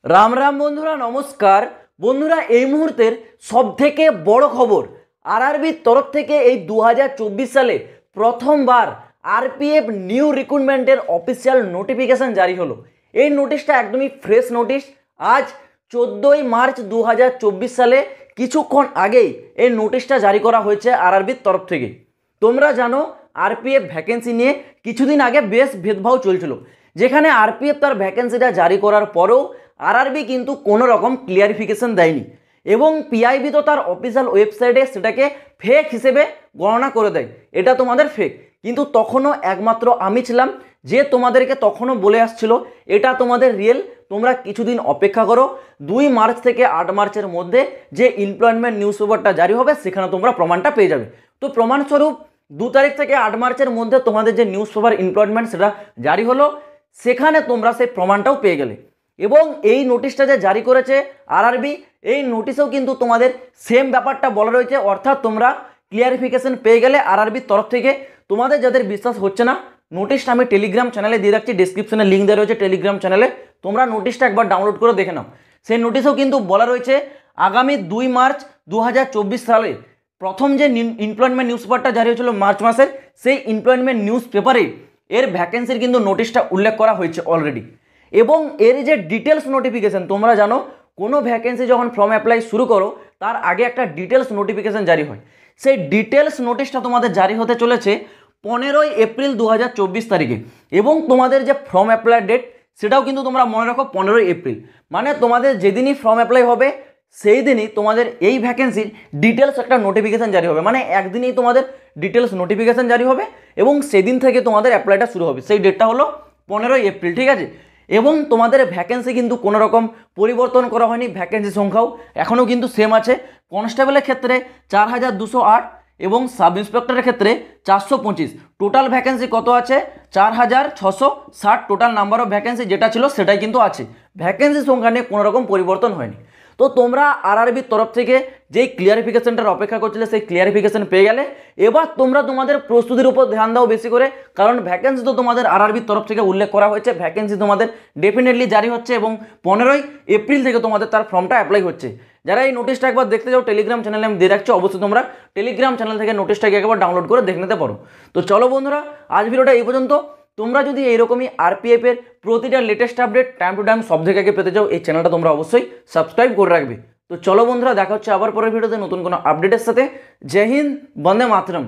রাম রাম বন্ধুরা, নমস্কার বন্ধুরা। এই মুহূর্তের সবথেকে বড় খবর, আরআরবির তরফ থেকে এই 2024 সালে প্রথমবার আরপিএফ নিউ রিক্রুটমেন্টের অফিসিয়াল নোটিফিকেশন জারি হলো। এই নোটিশটা একদমই ফ্রেশ নোটিশ। আজ 14ই মার্চ 2024 সালে কিছুক্ষণ আগেই এই নোটিশটা জারি করা হয়েছে আরআরবির তরফ থেকে। তোমরা জানো আরপিএফ ভ্যাকেন্সি নিয়ে কিছুদিন আগে বেশ ভেদভাব চলছিল, যেখানে আরপিএফ তার ভ্যাকেন্সিটা জারি করার পরেও আরআরবি কিন্তু কোনো রকম ক্লিয়ারিফিকেশন দেয়নি এবং পিআইবি তো তার অফিসিয়াল ওয়েবসাইটে সেটাকে ফেক হিসেবে গণনা করে দেয়, এটা তোমাদের ফেক। কিন্তু তখনও একমাত্র আমি ছিলাম যে তোমাদেরকে তখনও বলে আসছিল এটা তোমাদের রিয়েল, তোমরা কিছুদিন অপেক্ষা করো। 2 মার্চ থেকে 8 মার্চের মধ্যে যে এমপ্লয়মেন্ট নিউজ পেপারটা জারি হবে সেখানে তোমরা প্রমাণটা পেয়ে যাবে। তো প্রমাণস্বরূপ 2 তারিখ থেকে 8 মার্চের মধ্যে তোমাদের যে নিউজ পেপার এমপ্লয়মেন্ট সেটা জারি হলো, সেখানে তোমরা সেই প্রমাণটাও পেয়ে গেলে। এবং এই নোটিশটা যে জারি করেছে আরআরবি, এই নোটিশেও কিন্তু তোমাদের সেম ব্যাপারটা বলা রয়েছে, অর্থাৎ তোমরা ক্লিয়ারিফিকেশন পেয়ে গেলে আরআরবির তরফ থেকে। তোমাদের যাদের বিশ্বাস হচ্ছে না, নোটিশটা আমি টেলিগ্রাম চ্যানেলে দিয়ে রাখছি, ডিসক্রিপশনে লিঙ্ক দেওয়া রয়েছে টেলিগ্রাম চ্যানেলে, তোমরা নোটিশটা একবার ডাউনলোড করে দেখে নাও। সেই নোটিশেও কিন্তু বলা রয়েছে আগামী 2 মার্চ 2024 সালে প্রথম যে এমপ্লয়মেন্ট নিউজ পেপারটা জারি হয়েছিল মার্চ মাসের, সেই এমপ্লয়মেন্ট নিউজ পেপারে এর ভ্যাকেন্সির কিন্তু নোটিশটা উল্লেখ করা হয়েছে অলরেডি। এবং এর যে ডিটেলস নোটিফিকেশন, তোমরা জানো কোনো ভ্যাকেন্সি যখন ফর্ম অ্যাপ্লাই শুরু করো তার আগে একটা ডিটেলস নোটিফিকেশন জারি হয়। সেই ডিটেলস নোটিশটা তোমাদের জারি হতে চলেছে 15ই এপ্রিল 2024 তারিখে। এবং তোমাদের যে ফর্ম অ্যাপ্লাই ডেট সেটাও কিন্তু তোমরা মনে রাখো 15ই এপ্রিল, মানে তোমাদের যেদিনই ফর্ম অ্যাপ্লাই হবে সেই দিনই তোমাদের এই ভ্যাকেন্সির ডিটেলস একটা নোটিফিকেশান জারি হবে, মানে একদিনই তোমাদের ডিটেলস নোটিফিকেশান জারি হবে এবং সেদিন থেকে তোমাদের অ্যাপ্লাইটা শুরু হবে। সেই ডেটটা হলো 15ই এপ্রিল, ঠিক আছে। এবং তোমাদের ভ্যাকেন্সি কিন্তু কোনো রকম পরিবর্তন করা হয়নি, ভ্যাকেন্সি সংখ্যাও এখনও কিন্তু সেম আছে। কনস্টেবলের ক্ষেত্রে 4208 এবং সাব ইন্সপেক্টরের ক্ষেত্রে 425। টোটাল ভ্যাকেন্সি কত আছে? 4660 টোটাল নাম্বার অফ ভ্যাকেন্সি যেটা ছিল সেটাই কিন্তু আছে। ভ্যাকেন্সি সংখ্যা নিয়ে কোনো রকম পরিবর্তন হয়নি। তো তোমরা আরআরবির তরফ থেকে যেই ক্লিয়ারিফিকেশনটার অপেক্ষা করছিলে সেই ক্লিয়ারিফিকেশন পেয়ে গেলে। এবার তোমরা তোমাদের প্রস্তুতির উপর ধ্যান দাও বেশি করে, কারণ ভ্যাকেন্সি তো তোমাদের আরআরবির তরফ থেকে উল্লেখ করা হয়েছে, ভ্যাকেন্সি তোমাদের ডেফিনেটলি জারি হচ্ছে এবং 15ই এপ্রিল থেকে তোমাদের তার ফর্মটা অ্যাপ্লাই হচ্ছে। যারা এই নোটিশটা একবার দেখতে যাও টেলিগ্রাম চ্যানেলে আমি দিয়ে রাখছি, অবশ্যই তোমরা টেলিগ্রাম চ্যানেল থেকে নোটিশটাকে একবার ডাউনলোড করে দেখে নিতে পারো। তো চলো বন্ধুরা, আজ ভিডিওটা এই পর্যন্ত। তোমরা যদি এইরকমই আরপিএফের প্রতিটা latest update time to time সব থেকে আগে পেতে চাও, এই চ্যানেলটা তোমরা অবশ্যই সাবস্ক্রাইব করে রাখবে। তো চলো বন্ধুরা, দেখা হচ্ছে আবার পরের ভিডিওতে নতুন কোনো আপডেটের সাথে। জয় হিন্দ, বন্দে মাতরম।